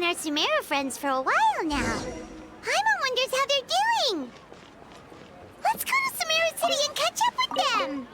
seen our Sumeru friends for a while now. Paimon wonders how they're doing. Let's go to Sumeru City and catch up with them.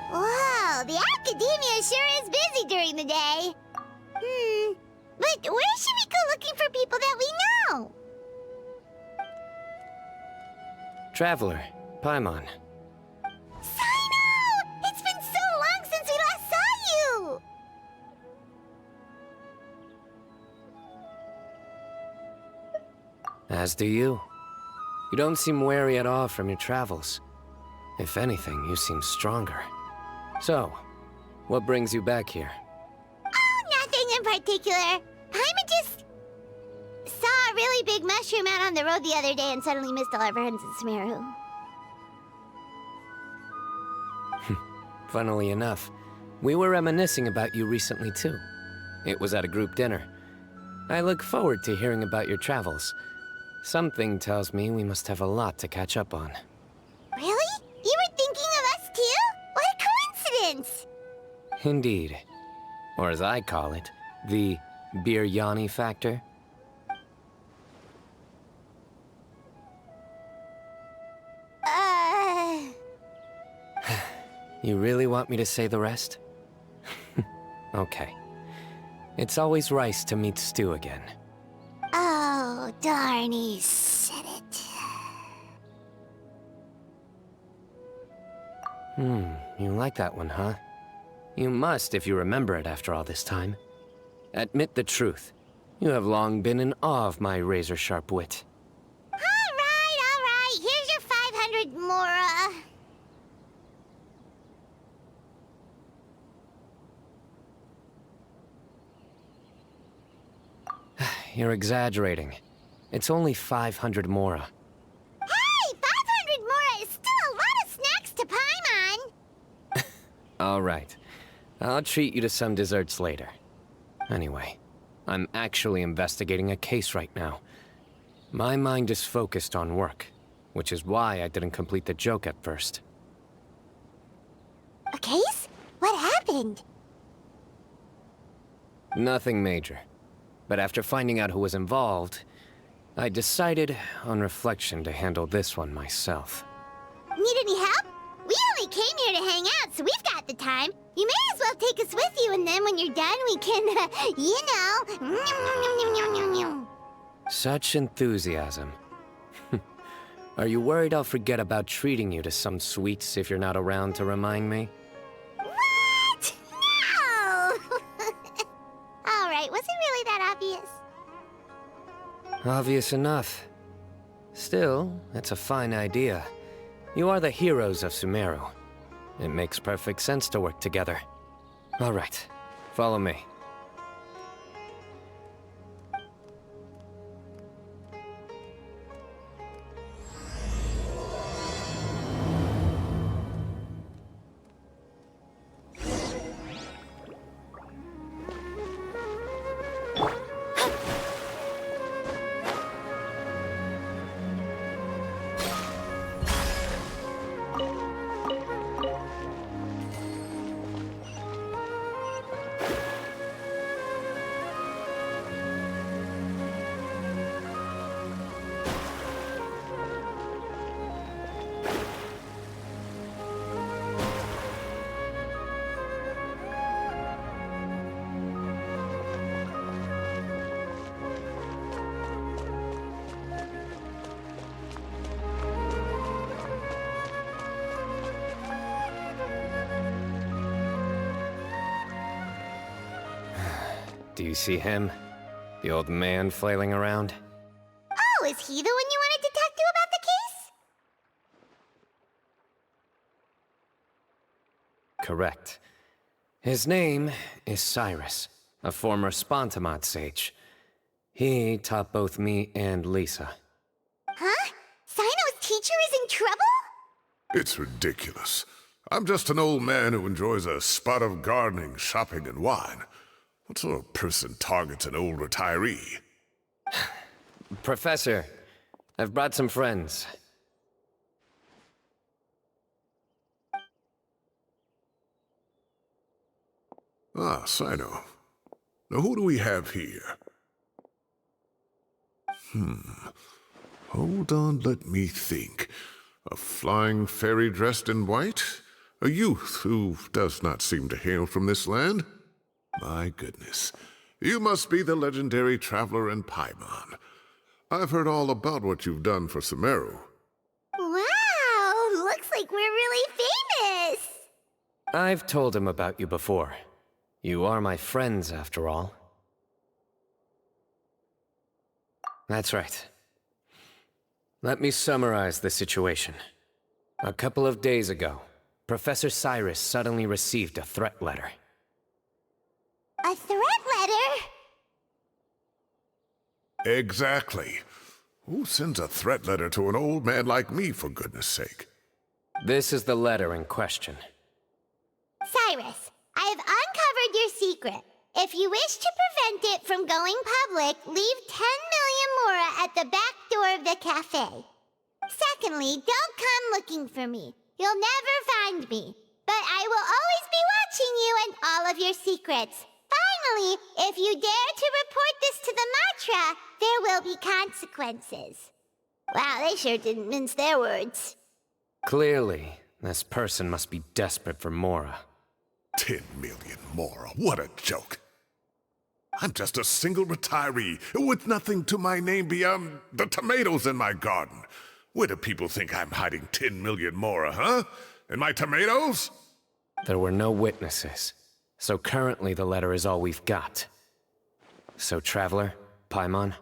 Whoa, the academia sure is busy during the day. But where should we go looking for people that we know? Traveler, Paimon. Cyno! It's been so long since we last saw you! As do you. You don't seem weary at all from your travels. If anything, you seem stronger. So, what brings you back here? Oh, nothing in particular. Paimon just saw a really big mushroom out on the road the other day and suddenly missed all our friends in Sumeru. Funnily enough, we were reminiscing about you recently too. It was at a group dinner. I look forward to hearing about your travels. Something tells me we must have a lot to catch up on. Really? You were thinking of us too? What a coincidence! Indeed. Or as I call it, the Biryani factor. You really want me to say the rest? Okay. It's always nice to meet Stu again. Oh, darn, he said it. You like that one, huh? You must if you remember it after all this time. Admit the truth. You have long been in awe of my razor-sharp wit. All right. Here's your 500 Mora. You're exaggerating. It's only 500 Mora. Hey, 500 Mora is still a lot of snacks to Paimon. All right. I'll treat you to some desserts later. Anyway, I'm actually investigating a case right now. My mind is focused on work, which is why I didn't complete the joke at first. A case? What happened? Nothing major. But after finding out who was involved, I decided, on reflection, to handle this one myself. Need any help? We only came here to hang out, so we've got the time. You may as well take us with you, and then when you're done, we can, you know... Such enthusiasm. Are you worried I'll forget about treating you to some sweets if you're not around to remind me? What? No! All right, was it really that obvious? Obvious enough. Still, it's a fine idea. You are the heroes of Sumeru. It makes perfect sense to work together. All right, follow me. Do you see him? The old man flailing around? Oh, is he the one you wanted to talk to about the case? Correct. His name is Cyrus, a former Spontamod sage. He taught both me and Lisa. Huh? Cyno's teacher is in trouble? It's ridiculous. I'm just an old man who enjoys a spot of gardening, shopping, and wine. What sort of person targets an old retiree? Professor, I've brought some friends. Ah, Cyno. Now who do we have here? Hold on, let me think. A flying fairy dressed in white? A youth who does not seem to hail from this land? My goodness. You must be the legendary traveler in Paimon. I've heard all about what you've done for Sumeru. Wow, looks like we're really famous. I've told him about you before. You are my friends, after all. That's right. Let me summarize the situation. A couple of days ago, Professor Cyrus suddenly received a threat letter. A threat letter? Exactly. Who sends a threat letter to an old man like me, for goodness sake? This is the letter in question. Cyrus, I have uncovered your secret. If you wish to prevent it from going public, leave 10 million Mora at the back door of the cafe. Secondly, don't come looking for me. You'll never find me. But I will always be watching you and all of your secrets. Finally, if you dare to report this to the Matra, there will be consequences. Wow, they sure didn't mince their words. Clearly, this person must be desperate for Mora. 10 million Mora, what a joke. I'm just a single retiree with nothing to my name beyond the tomatoes in my garden. Where do people think I'm hiding 10 million more, huh? In my tomatoes? There were no witnesses, so currently the letter is all we've got. So, Traveler, Paimon,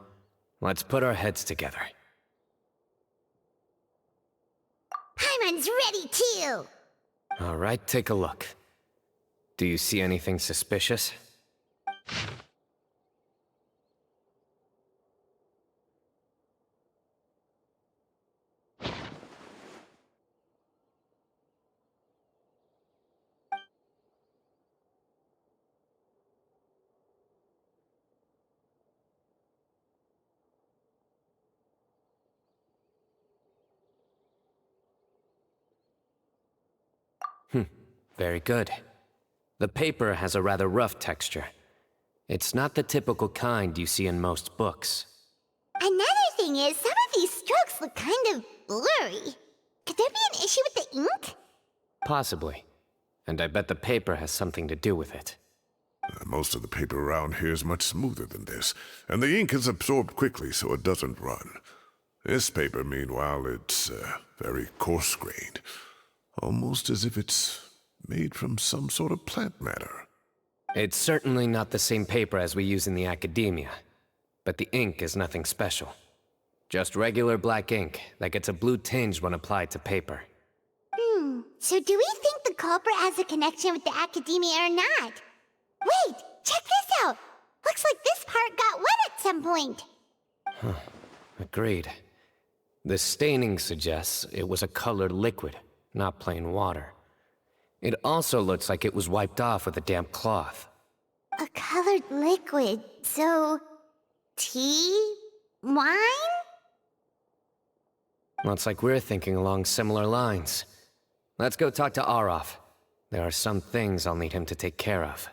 let's put our heads together. Paimon's ready too! All right, take a look. Do you see anything suspicious? Very good. The paper has a rather rough texture. It's not the typical kind you see in most books. Another thing is, some of these strokes look kind of blurry. Could there be an issue with the ink? Possibly. And I bet the paper has something to do with it. Most of the paper around here is much smoother than this, and the ink is absorbed quickly so it doesn't run. This paper, meanwhile, it's very coarse-grained. Almost as if it's made from some sort of plant matter. It's certainly not the same paper as we use in the academia, but the ink is nothing special. Just regular black ink that gets a blue tinge when applied to paper. So do we think the culprit has a connection with the academia or not? Wait, check this out! Looks like this part got wet at some point. Agreed. The staining suggests it was a colored liquid, not plain water. It also looks like it was wiped off with a damp cloth. A colored liquid, so... tea? Wine? Looks like we're thinking along similar lines. Let's go talk to Aureus. There are some things I'll need him to take care of.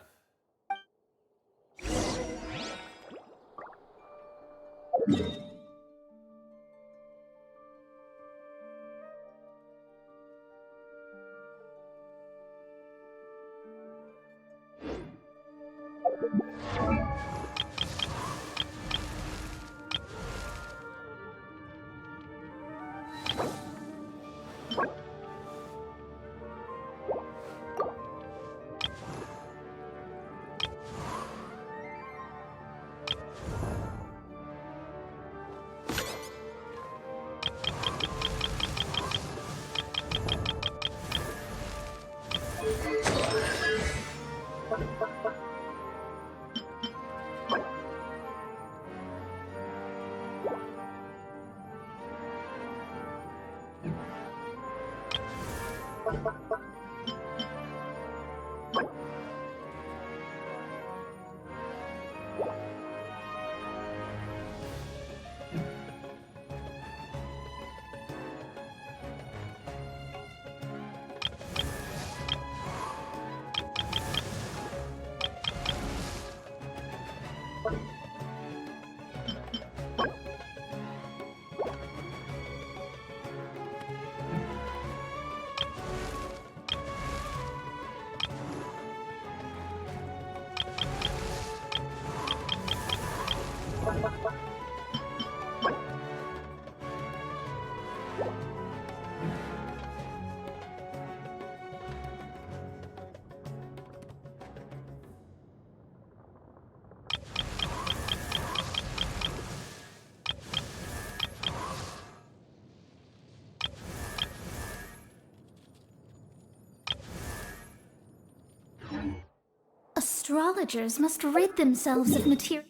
Astrologers must rid themselves of material.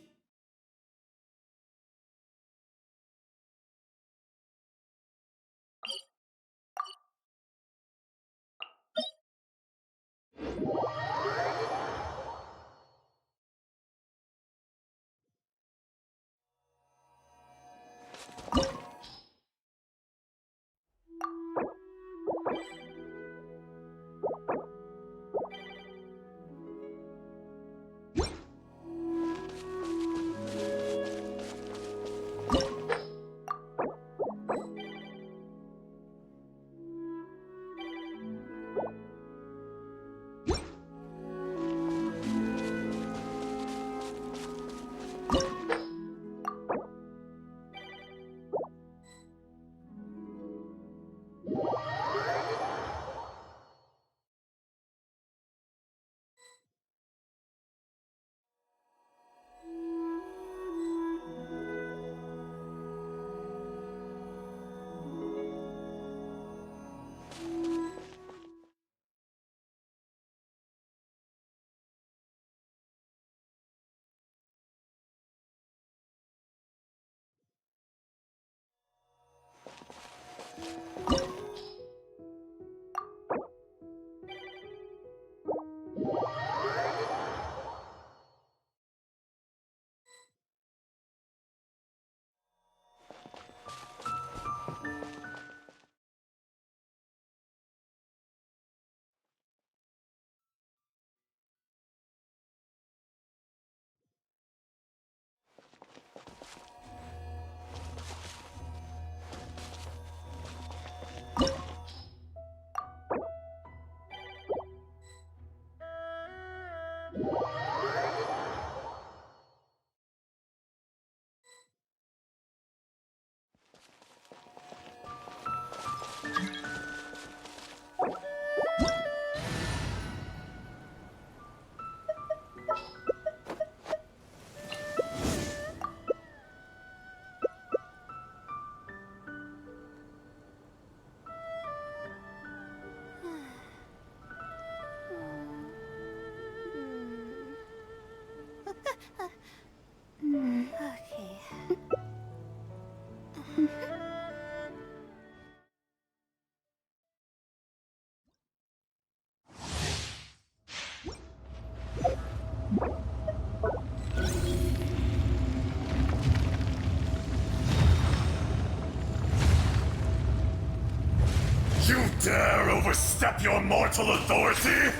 You dare overstep your mortal authority?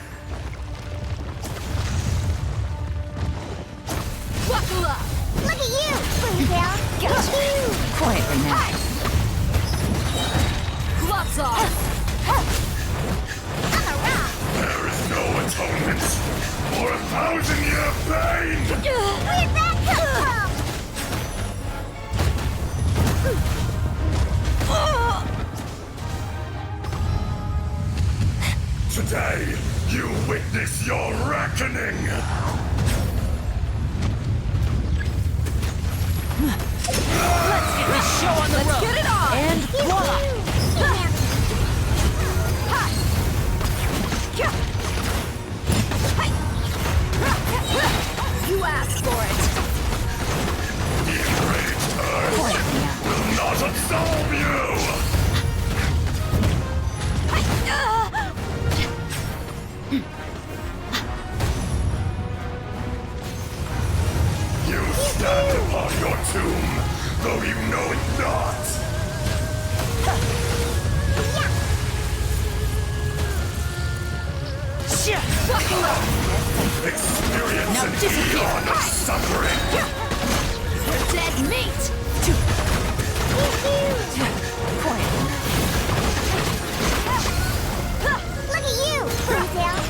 Buckle up! Look at you, Springtail! Woohoo! Quietly now. Gloves off! I'm a rock! There is no atonement for 1,000-year pain! Where'd that come from? Today, you witness your reckoning! Let's get it on! And voila! You asked for it! The enraged earth will not absolve you! You stand upon your tomb, though you know it not! Buckle up! Experience Now an disappear. eon of suffering! Dead meat! Quiet. Look at you, Springtail!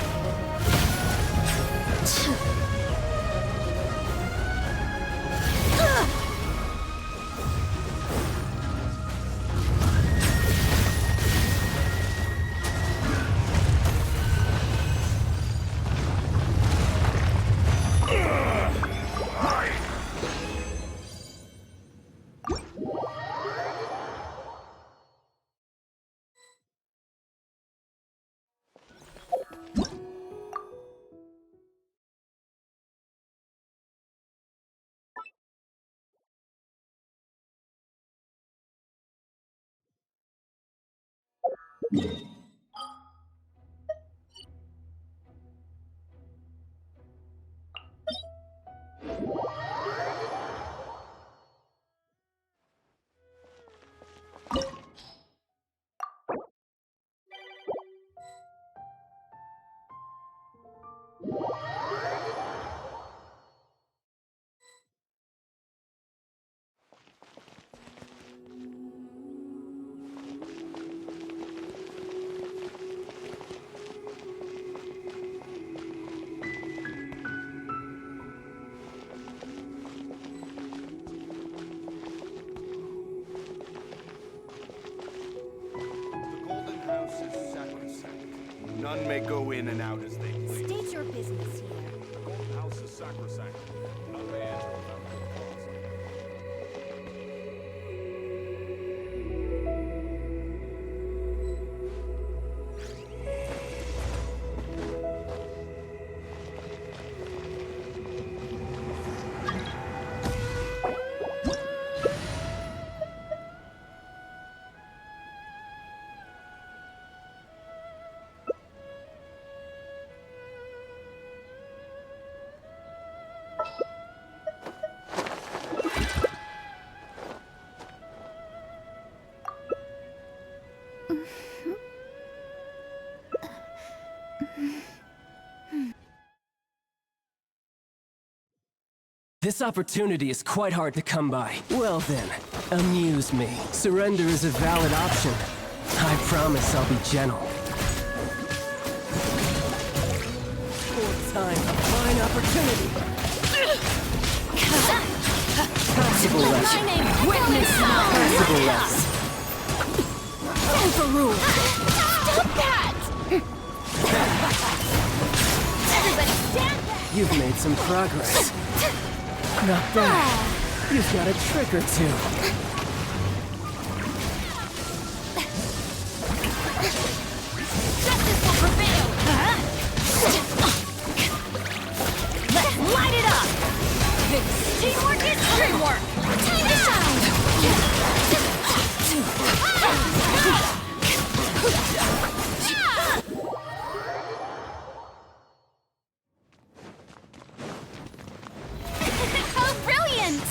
None may go in and out as they please. State your business here. The Golden House is sacrosanct. None may enter without due cause. This opportunity is quite hard to come by. Well then, amuse me. Surrender is a valid option. I promise I'll be gentle. Full time, a fine opportunity. Possible less. My name, witness now! Possible less. Overruled! Stop that! Everybody stand back! You've made some progress. Not bad. You've got a trick or two. Justice will prevail! Let's light it up! Teamwork is dreamwork! Time to shine! How brilliant!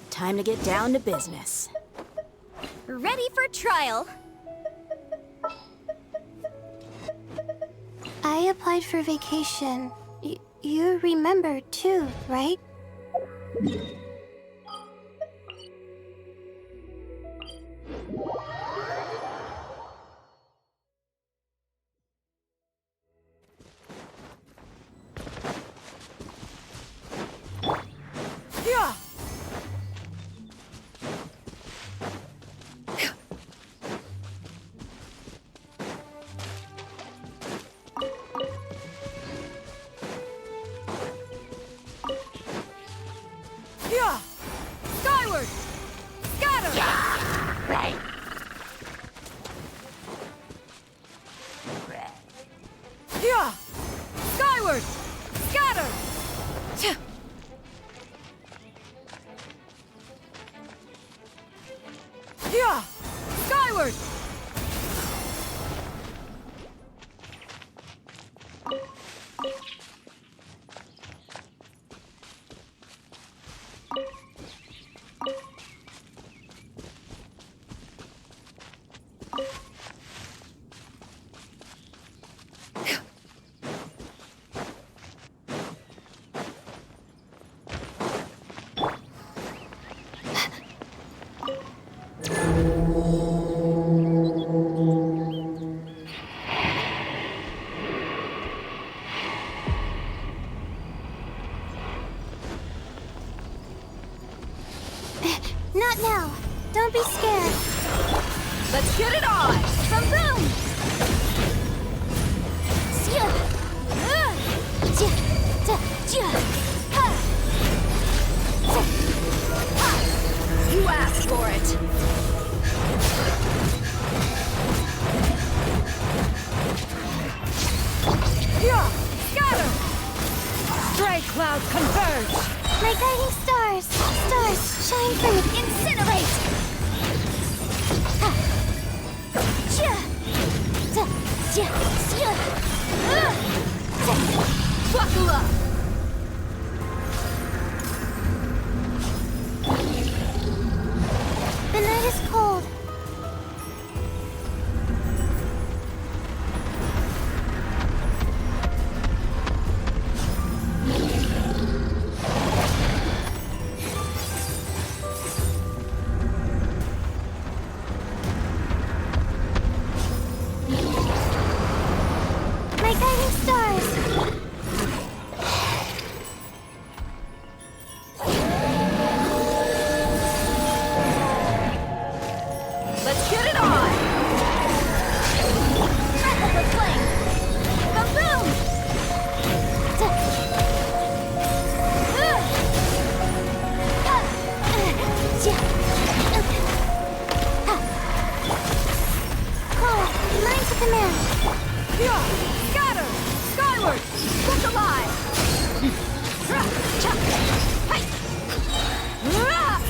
Time to get down to business. Ready for trial. I applied for vacation. You remember too, right? Yeah. Yeah. Skyward. Scatter. Right. Yeah. Skyward. Scatter. Yeah. Skyward. Not now. Don't be scared. Let's get it on. From boom. You asked for it. Yeah. Scatter. Stray clouds converge. My guiding stars. Stars, shine for me. Incinerate. Buckle up. The night is cold. My guiding stars. Let's get it on. Breath of the flame. Kaboom. Oh, mine to command. Yeah. Scatter. Skyward. Look alive.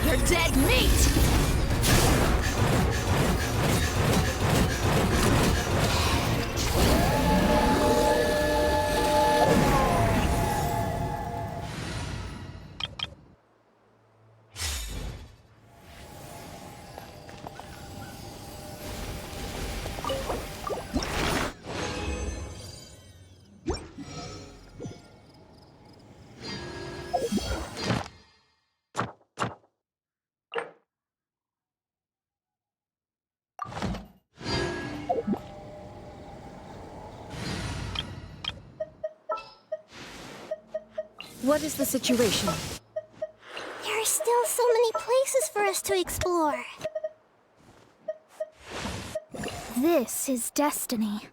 You're dead meat. What is the situation? There are still so many places for us to explore. This is destiny.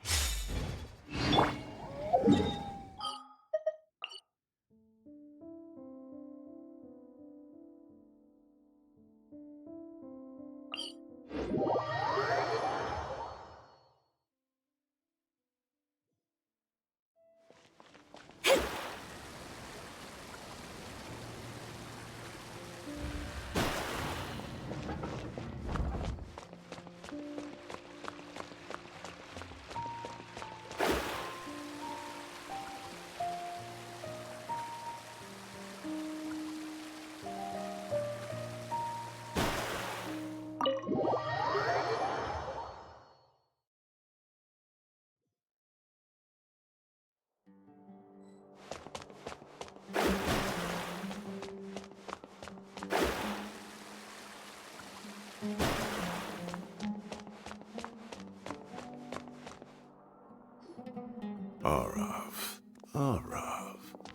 Arav.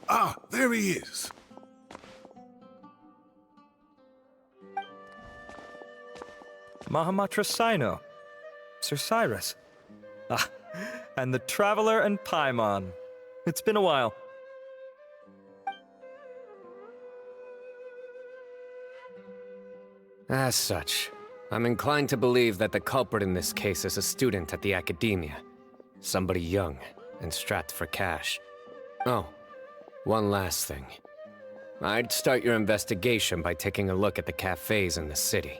Ah, there he is. Mahamatra Cyno. Sir Cyrus. Ah, and the Traveler and Paimon. It's been a while. As such, I'm inclined to believe that the culprit in this case is a student at the academia. Somebody young and strapped for cash. Oh, one last thing. I'd start your investigation by taking a look at the cafes in the city.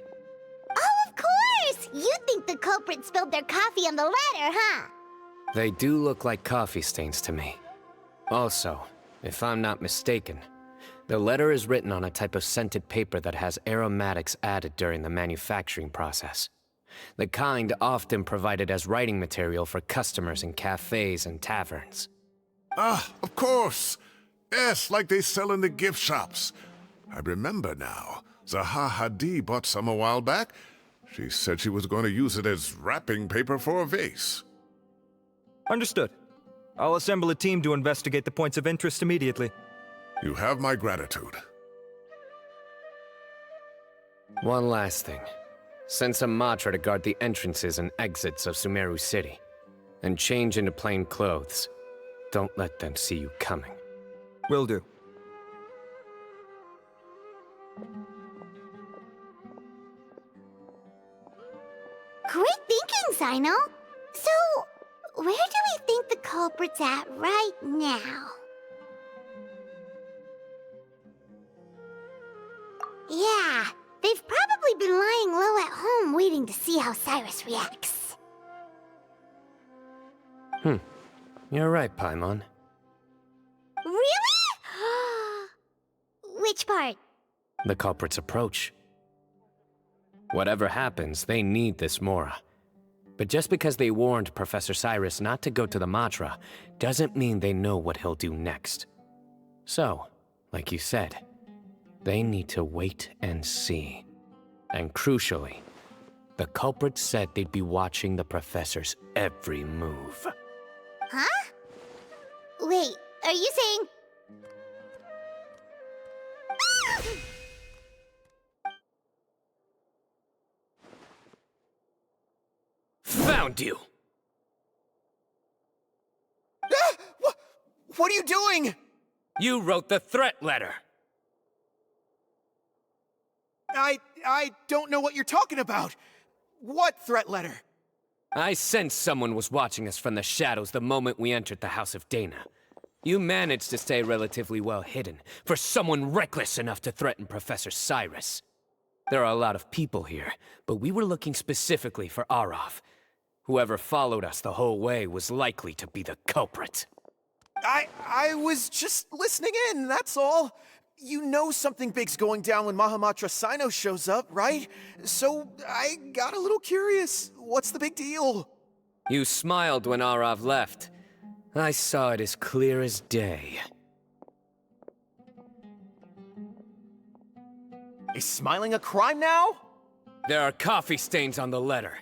Oh, of course! You think the culprit spilled their coffee on the ladder, huh? They do look like coffee stains to me. Also, if I'm not mistaken, the letter is written on a type of scented paper that has aromatics added during the manufacturing process. The kind often provided as writing material for customers in cafes and taverns. Ah, of course. Yes, like they sell in the gift shops. I remember now. Zaha Hadi bought some a while back. She said she was going to use it as wrapping paper for a vase. Understood. I'll assemble a team to investigate the points of interest immediately. You have my gratitude. One last thing. Send some Matra to guard the entrances and exits of Sumeru City. And change into plain clothes. Don't let them see you coming. Will do. Great thinking, Cyno. So, where do we think the culprit's at right now? Yeah, they've probably been lying low at home waiting to see how Cyrus reacts. You're right, Paimon. Really? Which part? The culprit's approach. Whatever happens, they need this Mora. But just because they warned Professor Cyrus not to go to the Matra, doesn't mean they know what he'll do next. So, like you said, they need to wait and see. And crucially, the culprit said they'd be watching the Professor's every move. Huh? Wait, are you saying... Found you! What are you doing? You wrote the threat letter! I don't know what you're talking about. What threat letter? I sensed someone was watching us from the shadows the moment we entered the House of Dana. You managed to stay relatively well hidden for someone reckless enough to threaten Professor Cyrus. There are a lot of people here, but we were looking specifically for Arav. Whoever followed us the whole way was likely to be the culprit. I was just listening in, that's all. You know something big's going down when Mahamatra Cyno shows up, right? So I got a little curious. What's the big deal? You smiled when Arav left. I saw it as clear as day. Is smiling a crime now? There are coffee stains on the letter.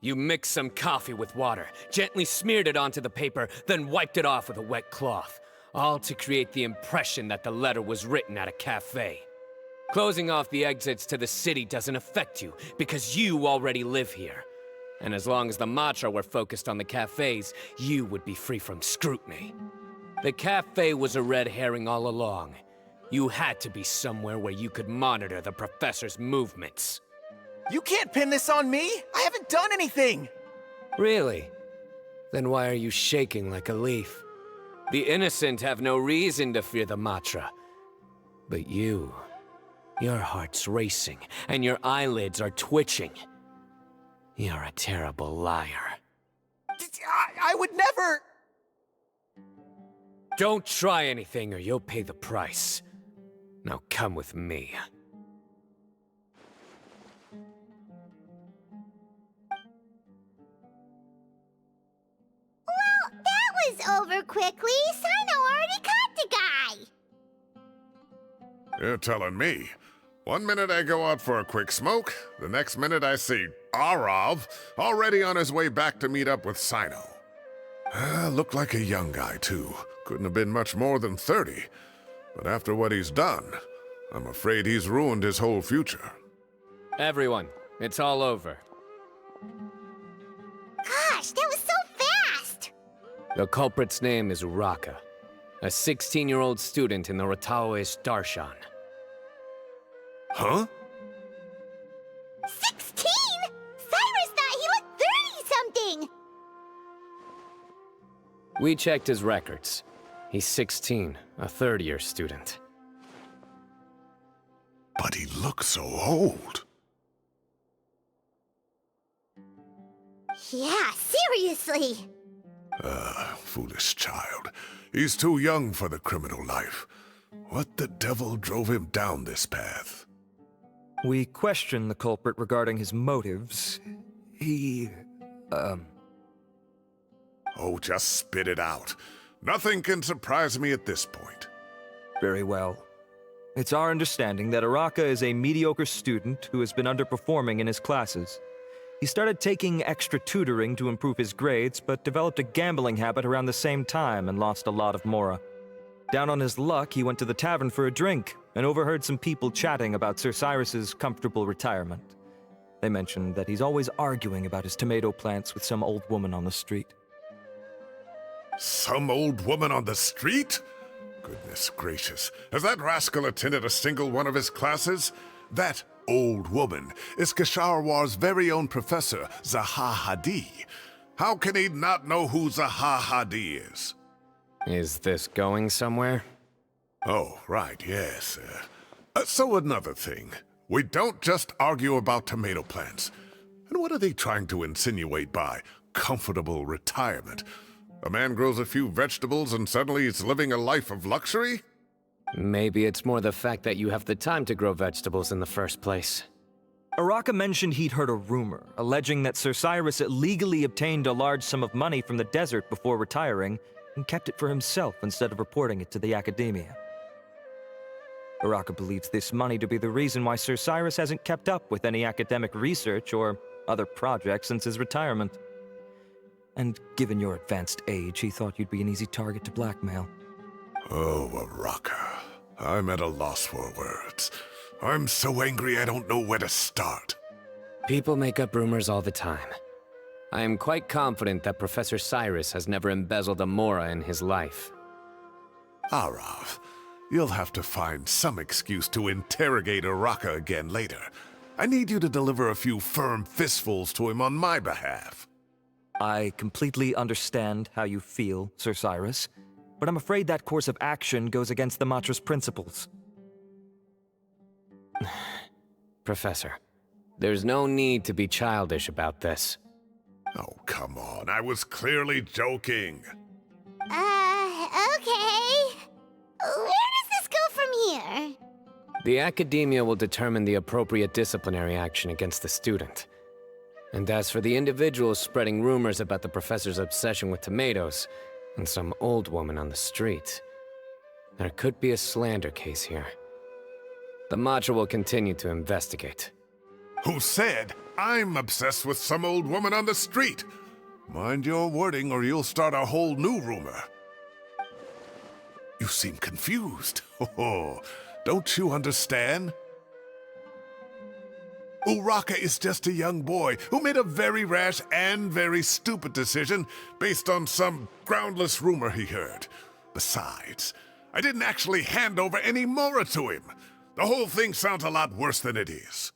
You mixed some coffee with water, gently smeared it onto the paper, then wiped it off with a wet cloth. All to create the impression that the letter was written at a cafe. Closing off the exits to the city doesn't affect you, because you already live here. And as long as the Matra were focused on the cafes, you would be free from scrutiny. The cafe was a red herring all along. You had to be somewhere where you could monitor the Professor's movements. You can't pin this on me! I haven't done anything! Really? Then why are you shaking like a leaf? The innocent have no reason to fear the Matra. But you... your heart's racing, and your eyelids are twitching. You're a terrible liar. I would never... Don't try anything or you'll pay the price. Now come with me. Well, that was over quickly. Cyno already caught the guy. You're telling me. One minute I go out for a quick smoke, the next minute I see Arav already on his way back to meet up with Cyno. Looked like a young guy, too. Couldn't have been much more than 30. But after what he's done, I'm afraid he's ruined his whole future. Everyone, it's all over. Gosh, that was so fast! The culprit's name is Uraka, a 16-year-old student in the Aureus Darshan. Huh? 16? Cyrus thought he looked 30-something! We checked his records. He's 16, a third-year student. But he looks so old. Yeah, seriously! Foolish child. He's too young for the criminal life. What the devil drove him down this path? We questioned the culprit regarding his motives. Oh, just spit it out. Nothing can surprise me at this point. Very well. It's our understanding that Uraka is a mediocre student who has been underperforming in his classes. He started taking extra tutoring to improve his grades, but developed a gambling habit around the same time and lost a lot of mora. Down on his luck, he went to the tavern for a drink and overheard some people chatting about Sir Cyrus's comfortable retirement. They mentioned that he's always arguing about his tomato plants with some old woman on the street. Some old woman on the street? Goodness gracious. Has that rascal attended a single one of his classes? That old woman is Kasharwar's very own professor, Zaha Hadi. How can he not know who Zaha Hadi is? Is this going somewhere? Oh, right, yes. So another thing. We don't just argue about tomato plants. And what are they trying to insinuate by comfortable retirement? A man grows a few vegetables and suddenly he's living a life of luxury? Maybe it's more the fact that you have the time to grow vegetables in the first place. Uraka mentioned he'd heard a rumor, alleging that Sir Cyrus illegally obtained a large sum of money from the desert before retiring, and kept it for himself instead of reporting it to the academia. Uraka believes this money to be the reason why Sir Cyrus hasn't kept up with any academic research or other projects since his retirement. And given your advanced age, he thought you'd be an easy target to blackmail. Oh, Uraka. I'm at a loss for words. I'm so angry I don't know where to start. People make up rumors all the time. I am quite confident that Professor Cyrus has never embezzled a mora in his life. Arav, you'll have to find some excuse to interrogate Uraka again later. I need you to deliver a few firm fistfuls to him on my behalf. I completely understand how you feel, Sir Cyrus, but I'm afraid that course of action goes against the Matra's principles. Professor, there's no need to be childish about this. Oh, come on. I was clearly joking. Okay. Where does this go from here? The academia will determine the appropriate disciplinary action against the student. And as for the individuals spreading rumors about the professor's obsession with tomatoes and some old woman on the street, there could be a slander case here. The Matra will continue to investigate. Who said I'm obsessed with some old woman on the street? Mind your wording or you'll start a whole new rumor. You seem confused. Oh, don't you understand? Uraka is just a young boy who made a very rash and very stupid decision based on some groundless rumor he heard. Besides, I didn't actually hand over any mora to him. The whole thing sounds a lot worse than it is.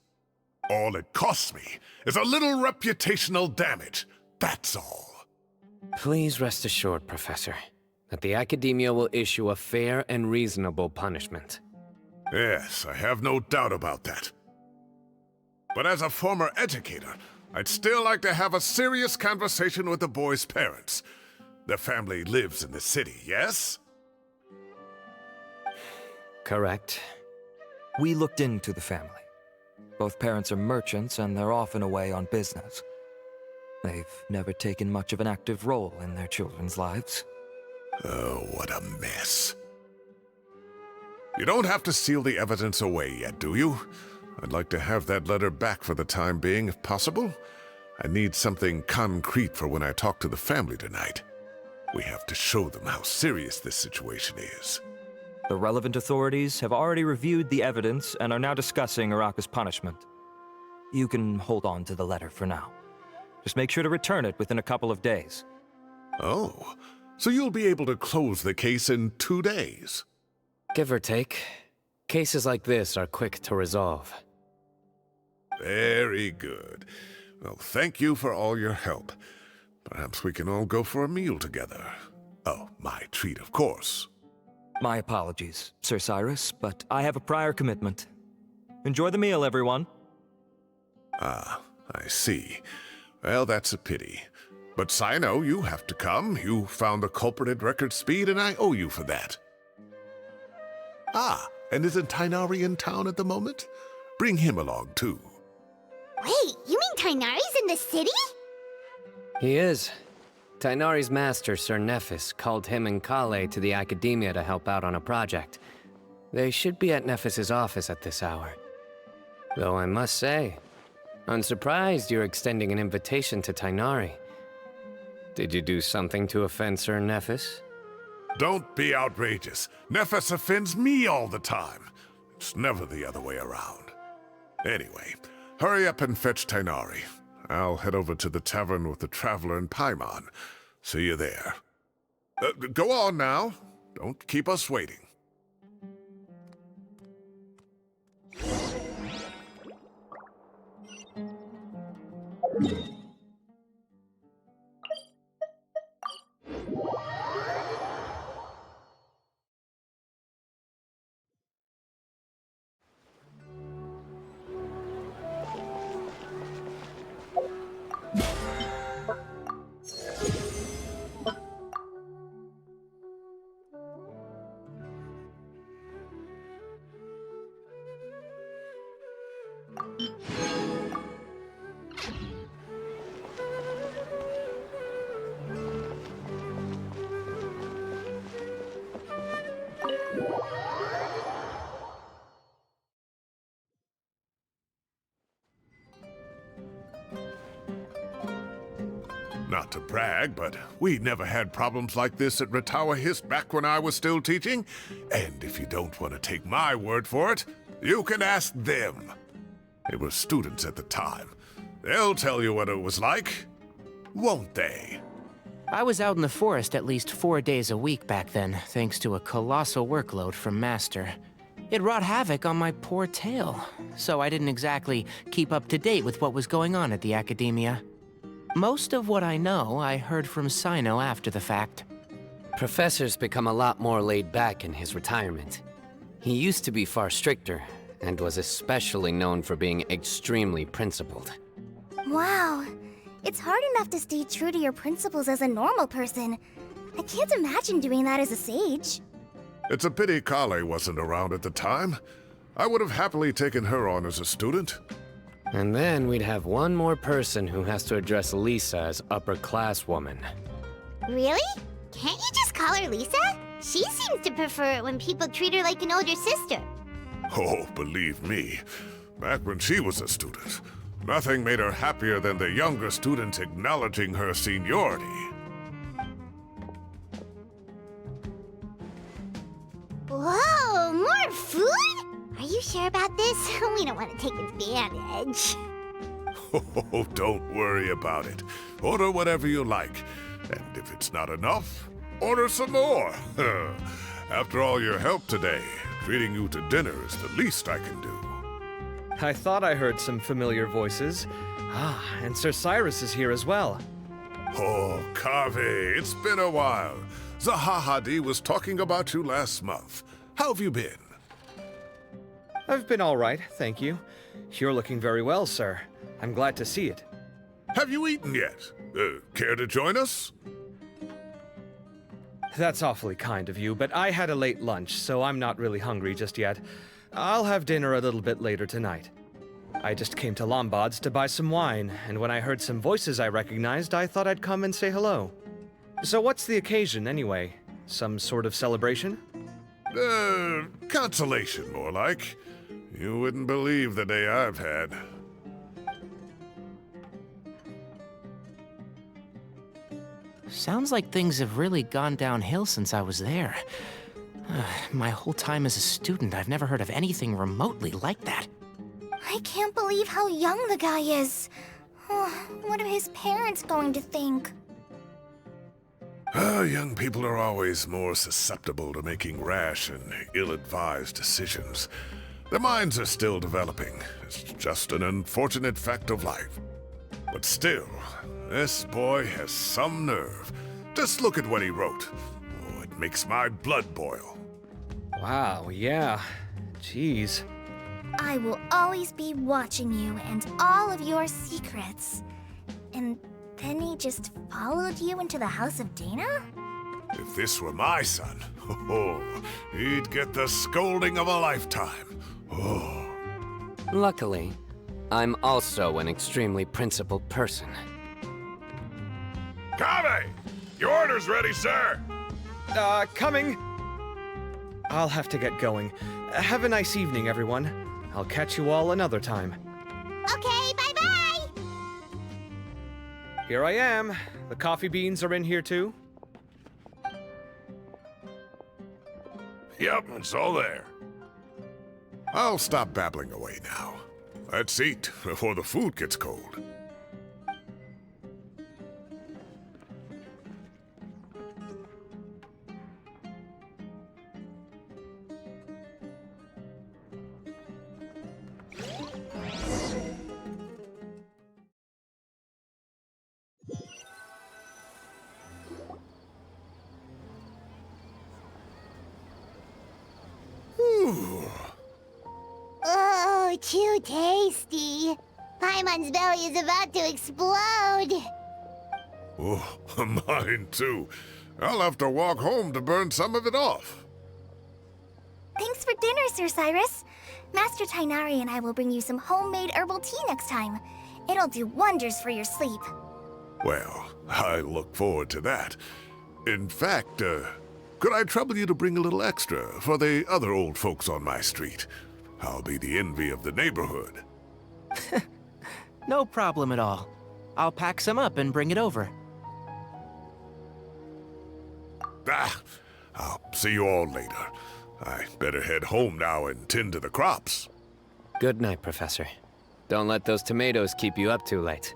All it costs me is a little reputational damage. That's all. Please rest assured, Professor, that the academia will issue a fair and reasonable punishment. Yes, I have no doubt about that. But as a former educator, I'd still like to have a serious conversation with the boy's parents. Their family lives in the city, yes? Correct. We looked into the family. Both parents are merchants, and they're often away on business. They've never taken much of an active role in their children's lives. Oh, what a mess. You don't have to seal the evidence away yet, do you? I'd like to have that letter back for the time being, if possible. I need something concrete for when I talk to the family tonight. We have to show them how serious this situation is. The relevant authorities have already reviewed the evidence and are now discussing Araka's punishment. You can hold on to the letter for now. Just make sure to return it within a couple of days. Oh, so you'll be able to close the case in 2 days? Give or take. Cases like this are quick to resolve. Very good. Well, thank you for all your help. Perhaps we can all go for a meal together. Oh, my treat, of course. My apologies, Sir Cyrus, but I have a prior commitment. Enjoy the meal, everyone. Ah, I see. Well, that's a pity. But Cyno, you have to come. You found the culprit at record speed, and I owe you for that. Ah, and isn't Tighnari in town at the moment? Bring him along, too. Wait, you mean Tighnari's in the city? He is. Tighnari's master, Sir Nephis, called him and Kale to the Academia to help out on a project. They should be at Nephis's office at this hour. Though I must say, I'm surprised you're extending an invitation to Tighnari. Did you do something to offend Sir Nephis? Don't be outrageous. Nephis offends me all the time. It's never the other way around. Anyway, hurry up and fetch Tighnari. I'll head over to the tavern with the Traveler and Paimon. See you there. Go on now. Don't keep us waiting. Not to brag, but we never had problems like this at Ratawa Hist back when I was still teaching. And if you don't want to take my word for it, you can ask them. They were students at the time. They'll tell you what it was like, won't they? I was out in the forest at least 4 days a week back then, thanks to a colossal workload from Master. It wrought havoc on my poor tail, so I didn't exactly keep up to date with what was going on at the Academia. Most of what I know, I heard from Cyno after the fact. Professor's become a lot more laid back in his retirement. He used to be far stricter, and was especially known for being extremely principled. Wow. It's hard enough to stay true to your principles as a normal person. I can't imagine doing that as a sage. It's a pity Kale wasn't around at the time. I would have happily taken her on as a student. And then we'd have one more person who has to address Lisa as upper-class woman. Really? Can't you just call her Lisa? She seems to prefer it when people treat her like an older sister. Oh, believe me, back when she was a student, nothing made her happier than the younger students acknowledging her seniority. Whoa, more food? Are you sure about this? We don't want to take advantage. Oh, don't worry about it. Order whatever you like. And if it's not enough, order some more. After all your help today, treating you to dinner is the least I can do. I thought I heard some familiar voices. Ah, and Sir Cyrus is here as well. Oh, Kave, it's been a while. Zahahadi was talking about you last month. How have you been? I've been all right, thank you. You're looking very well, sir. I'm glad to see it. Have you eaten yet? Care to join us? That's awfully kind of you, but I had a late lunch, so I'm not really hungry just yet. I'll have dinner a little bit later tonight. I just came to Lombard's to buy some wine, and when I heard some voices I recognized, I thought I'd come and say hello. So what's the occasion, anyway? Some sort of celebration? Consolation, more like. You wouldn't believe the day I've had. Sounds like things have really gone downhill since I was there. My whole time as a student, I've never heard of anything remotely like that. I can't believe how young the guy is. What are his parents going to think? Young people are always more susceptible to making rash and ill-advised decisions. Their minds are still developing. It's just an unfortunate fact of life. But still, this boy has some nerve. Just look at what he wrote. Oh, it makes my blood boil. Wow, yeah. Jeez. I will always be watching you and all of your secrets. And then he just followed you into the house of Dana? If this were my son, he'd get the scolding of a lifetime. Oh. Luckily, I'm also an extremely principled person. Kave! Your order's ready, sir! Coming! I'll have to get going. Have a nice evening, everyone. I'll catch you all another time. Okay, bye-bye! Here I am. The coffee beans are in here too. Yep, it's all there. I'll stop babbling away now. Let's eat before the food gets cold. Oh, too tasty. Paimon's belly is about to explode. Oh, mine too. I'll have to walk home to burn some of it off. Thanks for dinner, Sir Cyrus. Master Tighnari and I will bring you some homemade herbal tea next time. It'll do wonders for your sleep. Well, I look forward to that. In fact, could I trouble you to bring a little extra for the other old folks on my street? I'll be the envy of the neighborhood. No problem at all. I'll pack some up and bring it over. I'll see you all later. I better head home now and tend to the crops. Good night, Professor. Don't let those tomatoes keep you up too late.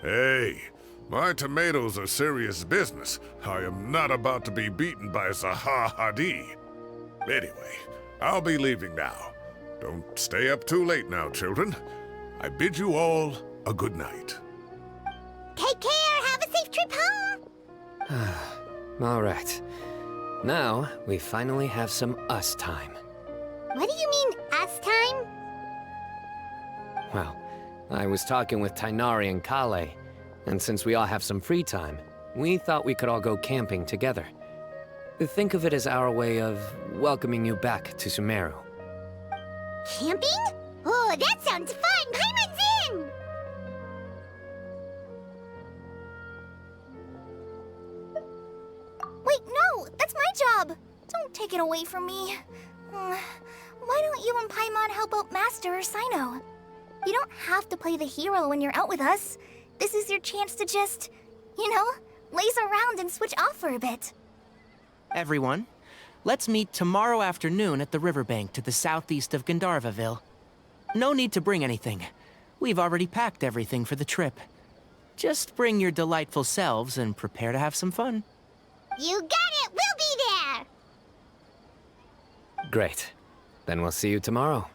Hey, my tomatoes are serious business. I am not about to be beaten by Zaha Hadi. Anyway, I'll be leaving now. Don't stay up too late now, children. I bid you all a good night. Take care. Have a safe trip home. All right. Now, we finally have some us time. What do you mean, us time? Well, I was talking with Tighnari and Kale, and since we all have some free time, we thought we could all go camping together. Think of it as our way of welcoming you back to Sumeru. Camping? Oh, that sounds fun! Paimon's in! Wait, no! That's my job! Don't take it away from me. Why don't you and Paimon help out Master or Cyno? You don't have to play the hero when you're out with us. This is your chance to just, laze around and switch off for a bit. Everyone, let's meet tomorrow afternoon at the riverbank to the southeast of Gandharvaville. No need to bring anything. We've already packed everything for the trip. Just bring your delightful selves and prepare to have some fun. You got it! We'll be there! Great. Then we'll see you tomorrow.